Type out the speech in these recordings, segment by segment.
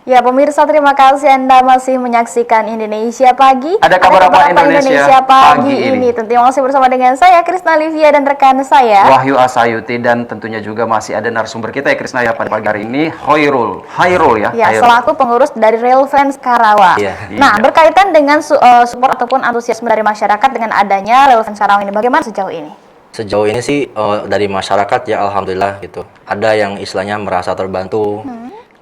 Ya pemirsa, terima kasih Anda masih menyaksikan Indonesia Pagi. Ada kabar apa Indonesia Pagi ini? Tentunya masih bersama dengan saya Krisna Livia dan rekan saya Wahyu Asayuti, dan tentunya juga masih ada narasumber kita ya Krisna ya pada pagi hari ini, Hoirul ya. Ya, selaku pengurus dari Real Fans Karawang. Nah, berkaitan dengan support ataupun antusiasme dari masyarakat dengan adanya Real Fans Karawang ini, bagaimana sejauh ini? Sejauh ini sih dari masyarakat ya alhamdulillah gitu. Ada yang istilahnya merasa terbantu.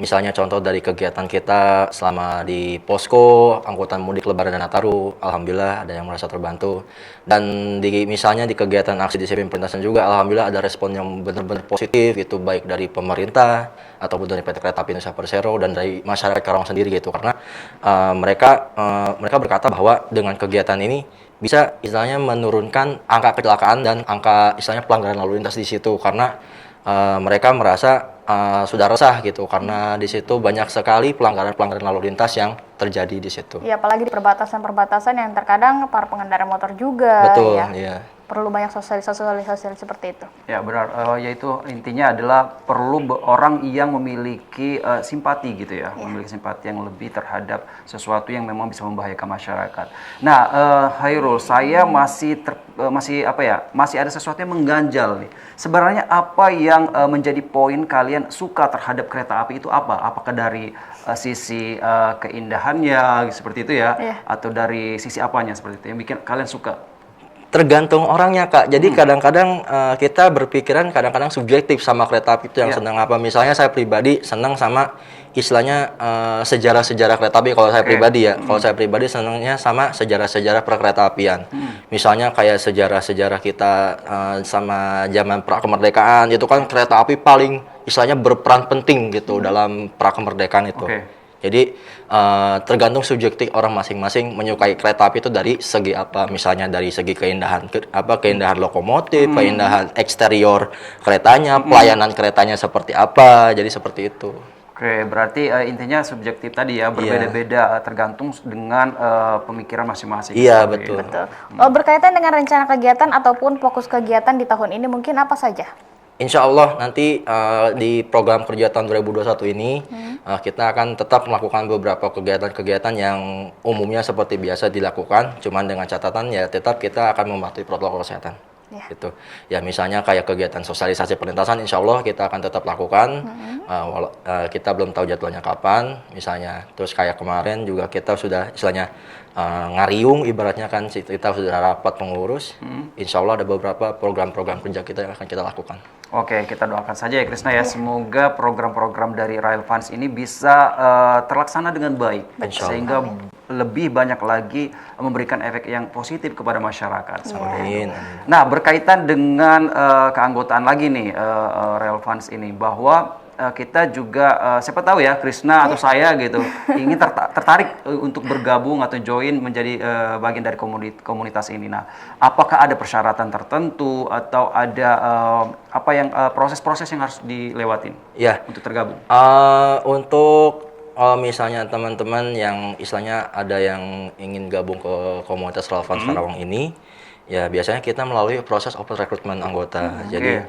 Misalnya contoh dari kegiatan kita selama di posko angkutan mudik Lebaran dan Nataru, alhamdulillah ada yang merasa terbantu. Dan misalnya di kegiatan aksi disiplin perlintasan juga, alhamdulillah ada respon yang benar-benar positif gitu, baik dari pemerintah ataupun dari PT Kereta Api Indonesia Persero dan dari masyarakat Karawang sendiri gitu. Karena mereka berkata bahwa dengan kegiatan ini bisa istilahnya menurunkan angka kecelakaan dan angka istilahnya pelanggaran lalu lintas di situ, karena mereka merasa sudah resah gitu, karena di situ banyak sekali pelanggaran lalu lintas yang terjadi di situ. Ya, apalagi di perbatasan-perbatasan yang terkadang para pengendara motor juga. Betul, ya. Iya. Perlu banyak sosialisasi seperti itu. Ya benar, yaitu intinya adalah perlu orang yang memiliki simpati gitu ya, memiliki simpati yang lebih terhadap sesuatu yang memang bisa membahayakan masyarakat. Nah, Hairul, saya masih ada sesuatu yang mengganjal nih. Sebenarnya apa yang menjadi poin kalian suka terhadap kereta api itu apa? Apakah dari sisi keindahannya seperti itu ya, atau dari sisi apanya seperti itu yang bikin kalian suka? Tergantung orangnya, Kak. Jadi kadang-kadang kita berpikiran kadang-kadang subjektif sama kereta api itu yang senang apa. Misalnya saya pribadi senang sama istilahnya sejarah-sejarah kereta api kalau saya pribadi ya. Kalau saya pribadi senangnya sama sejarah-sejarah perkereta apian. Misalnya kayak sejarah-sejarah kita sama zaman prakemerdekaan, itu kan kereta api paling istilahnya berperan penting gitu dalam prakemerdekaan itu. Jadi tergantung subjektif orang masing-masing menyukai kereta api itu dari segi apa. Misalnya dari segi keindahan keindahan lokomotif, keindahan eksterior keretanya, pelayanan keretanya seperti apa. Jadi seperti itu. Oke, berarti intinya subjektif tadi ya, berbeda-beda tergantung dengan pemikiran masing-masing. Iya, betul. Berkaitan dengan rencana kegiatan ataupun fokus kegiatan di tahun ini mungkin apa saja? Insya Allah nanti di program kerja tahun 2021 ini kita akan tetap melakukan beberapa kegiatan-kegiatan yang umumnya seperti biasa dilakukan, cuman dengan catatan ya tetap kita akan mematuhi protokol kesehatan. Gitu. Ya misalnya kayak kegiatan sosialisasi perlintasan, insya Allah kita akan tetap lakukan. Kita belum tahu jadwalnya kapan, misalnya. Terus kayak kemarin juga kita sudah istilahnya ngariung, ibaratnya kan kita sudah rapat pengurus. Insya Allah ada beberapa program-program kerja kita yang akan kita lakukan. Oke, kita doakan saja ya Krisna ya, semoga program-program dari Rail Funds ini bisa terlaksana dengan baik, sehingga lebih banyak lagi memberikan efek yang positif kepada masyarakat. Nah, berkaitan dengan keanggotaan lagi nih Rail Funds ini, bahwa kita juga siapa tahu ya Krisna atau saya gitu ingin tertarik untuk bergabung atau join menjadi bagian dari komunitas ini. Nah, apakah ada persyaratan tertentu atau ada proses-proses yang harus dilewatin untuk tergabung? Untuk misalnya teman-teman yang istilahnya ada yang ingin gabung ke komunitas Real Fans Karawang ini, ya biasanya kita melalui proses open recruitment anggota. Jadi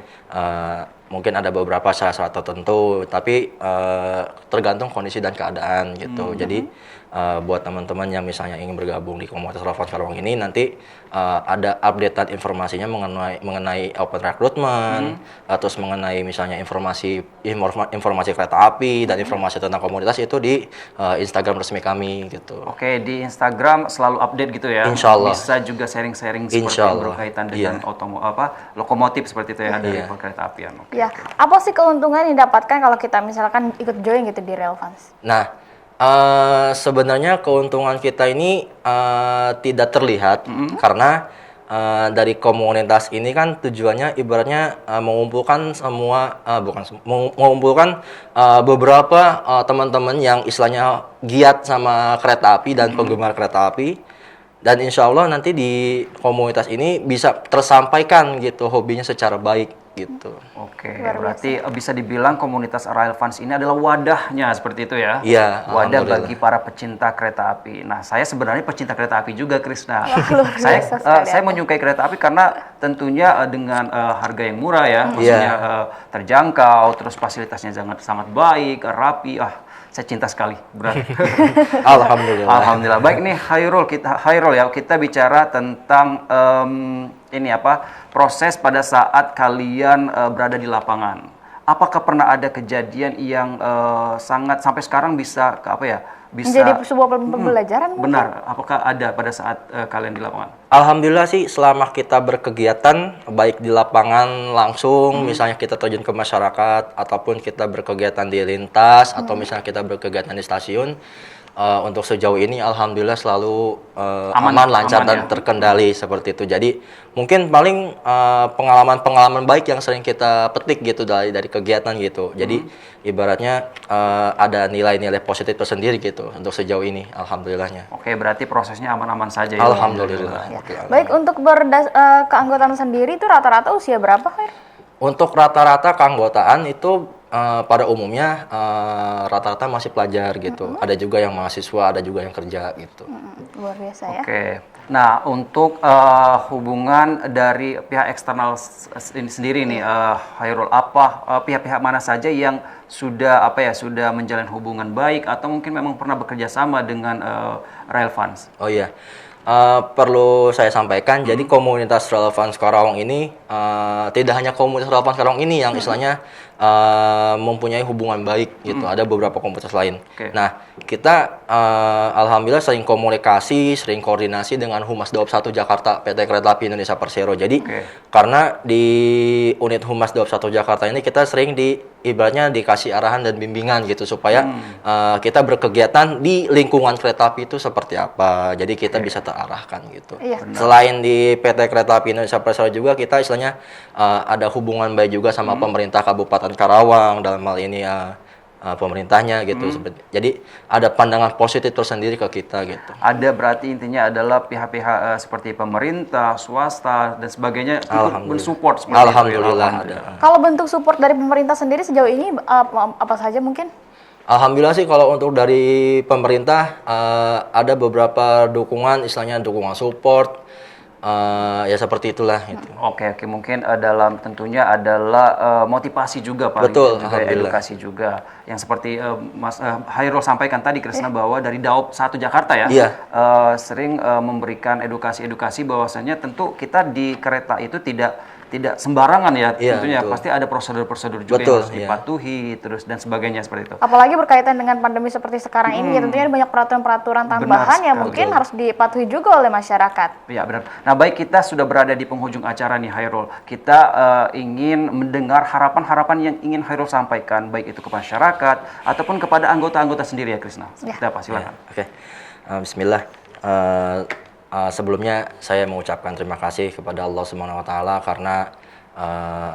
mungkin ada beberapa syarat-syarat tertentu, tapi tergantung kondisi dan keadaan gitu. Jadi buat teman-teman yang misalnya ingin bergabung di komunitas Real Fans Karawang ini, nanti ada updatean informasinya mengenai open recruitment, terus mengenai misalnya informasi kereta api dan informasi tentang komunitas itu di Instagram resmi kami gitu. Oke, di Instagram selalu update gitu ya. Insya Allah. Bisa juga sharing-sharing seperti yang berkaitan dengan lokomotif seperti itu ya dari kereta apian. Ya, apa sih keuntungan yang didapatkan kalau kita misalkan ikut join gitu di Real Fans? Nah, sebenarnya keuntungan kita ini tidak terlihat karena dari komunitas ini kan tujuannya ibaratnya mengumpulkan mengumpulkan beberapa teman-teman yang istilahnya giat sama kereta api dan penggemar kereta api, dan insya Allah nanti di komunitas ini bisa tersampaikan gitu hobinya secara baik gitu. Oke, berarti bisa dibilang komunitas Rail Fans ini adalah wadahnya seperti itu ya? Iya. Wadah bagi para pecinta kereta api. Nah, saya sebenarnya pecinta kereta api juga, Krisna. Saya menyukai kereta api karena tentunya dengan harga yang murah ya, maksudnya terjangkau, terus fasilitasnya sangat baik, rapi. Saya cinta sekali, berarti. Alhamdulillah. Alhamdulillah. Baik nih Hairul ya, kita bicara tentang proses pada saat kalian berada di lapangan. Apakah pernah ada kejadian yang sangat sampai sekarang bisa bisa menjadi sebuah pembelajaran mungkin? benar? Apakah ada pada saat kalian di lapangan? Alhamdulillah sih selama kita berkegiatan baik di lapangan langsung, misalnya kita terjun ke masyarakat ataupun kita berkegiatan di lintas atau misalnya kita berkegiatan di stasiun, untuk sejauh ini alhamdulillah selalu aman, lancar dan terkendali seperti itu. Jadi mungkin paling pengalaman-pengalaman baik yang sering kita petik gitu dari kegiatan gitu. Jadi ibaratnya ada nilai-nilai positif tersendiri gitu untuk sejauh ini alhamdulillahnya. Oke, berarti prosesnya aman-aman saja ya. Alhamdulillah. Ya. Baik, untuk keanggotaan sendiri itu rata-rata usia berapa, Khair? Untuk rata-rata keanggotaan itu pada umumnya rata-rata masih pelajar gitu. Ada juga yang mahasiswa, ada juga yang kerja gitu. Luar biasa ya. Oke. Nah, untuk hubungan dari pihak eksternal ini sendiri nih, Hairul, pihak-pihak mana saja yang sudah sudah menjalin hubungan baik atau mungkin memang pernah bekerja sama dengan Rail Fans? Oh iya. Perlu saya sampaikan, jadi komunitas Rail Fans Karawang ini tidak hanya komunitas Rail Fans Karawang ini yang istilahnya mempunyai hubungan baik gitu. Ada beberapa komunitas lain. Okay. Nah, kita alhamdulillah sering komunikasi, sering koordinasi dengan Humas Daop 1 Jakarta PT Kereta Api Indonesia Persero. Jadi karena di unit Humas Daop 1 Jakarta ini kita sering ibaratnya dikasih arahan dan bimbingan gitu supaya kita berkegiatan di lingkungan kereta api itu seperti apa. Jadi kita bisa terarahkan gitu. Iya. Selain di PT Kereta Api Indonesia Persero juga kita istilahnya ada hubungan baik juga sama pemerintah Kabupaten Karawang dalam hal ini pemerintahnya gitu. Jadi ada pandangan positif tersendiri ke kita gitu. Ada berarti intinya adalah pihak-pihak seperti pemerintah, swasta dan sebagainya ikut mensupport seperti Alhamdulillah itu. ada. Kalau bentuk support dari pemerintah sendiri sejauh ini apa saja mungkin? Alhamdulillah sih kalau untuk dari pemerintah ada beberapa dukungan, istilahnya dukungan support. Ya seperti itulah gitu. Oke, mungkin dalam tentunya adalah motivasi juga Pak. Betul, juga edukasi juga. Yang seperti Mas Hairul sampaikan tadi Krisna bahwa dari Daop 1 Jakarta ya, sering memberikan edukasi bahwasanya tentu kita di kereta itu tidak sembarangan ya, tentunya betul. Pasti ada prosedur-prosedur juga yang harus dipatuhi terus dan sebagainya seperti itu. Apalagi berkaitan dengan pandemi seperti sekarang ini, ya tentunya ada banyak peraturan-peraturan tambahan yang mungkin harus dipatuhi juga oleh masyarakat. Ya benar. Nah baik, kita sudah berada di penghujung acara nih Hairul. Kita ingin mendengar harapan-harapan yang ingin Hairul sampaikan, baik itu ke masyarakat ataupun kepada anggota-anggota sendiri ya Krisna. Seperti apa? Silakan. Oke. Bismillah. Sebelumnya saya mengucapkan terima kasih kepada Allah Subhanahu wa taala karena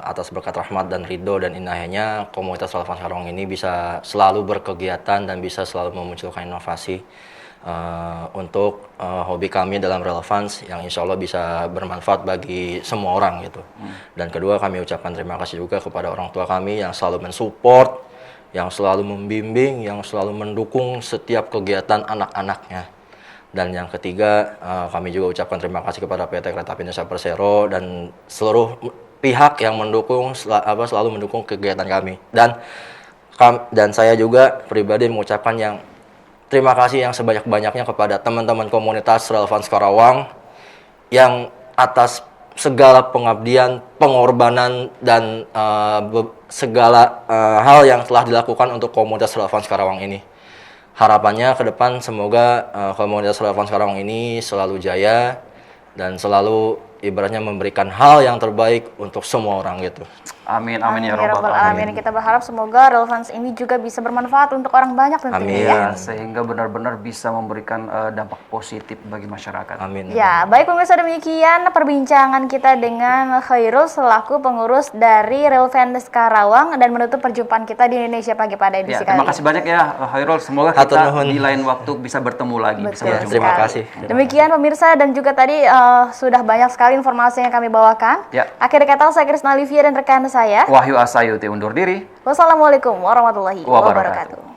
atas berkat rahmat dan ridho dan inayahnya komunitas Rail Fans Karawang ini bisa selalu berkegiatan dan bisa selalu memunculkan inovasi untuk hobi kami dalam Rail Fans yang insya Allah bisa bermanfaat bagi semua orang gitu. Dan kedua, kami ucapkan terima kasih juga kepada orang tua kami yang selalu mensupport, yang selalu membimbing, yang selalu mendukung setiap kegiatan anak-anaknya. Dan yang ketiga, kami juga ucapkan terima kasih kepada PT Kereta Api Indonesia Persero dan seluruh pihak yang mendukung selalu mendukung kegiatan kami. Dan saya juga pribadi mengucapkan terima kasih yang sebanyak-banyaknya kepada teman-teman komunitas Rail Fans Karawang yang atas segala pengabdian, pengorbanan dan segala hal yang telah dilakukan untuk komunitas Rail Fans Karawang ini. Harapannya ke depan semoga komunitas Rail Fans Karawang ini selalu jaya dan selalu ibaratnya memberikan hal yang terbaik untuk semua orang gitu. Amin ya rabbal alamin. Kita berharap semoga Rail Fans ini juga bisa bermanfaat untuk orang banyak tentunya. Sehingga benar-benar bisa memberikan dampak positif bagi masyarakat. Amin. Ya, baik pemirsa, demikian perbincangan kita dengan Khairul selaku pengurus dari Rail Fans Karawang dan menutup perjumpaan kita di Indonesia Pagi pada edisi kali ini. Terima kasih banyak ya Khairul. Semoga kita di lain waktu bisa bertemu lagi. Bisa berjumpa. Terima kasih. Demikian pemirsa, dan juga tadi sudah banyak sekali informasi yang kami bawakan. Akhir kata, saya Krisna Livia dan rekan saya Wahyu Asayuti undur diri. Wassalamualaikum warahmatullahi wabarakatuh.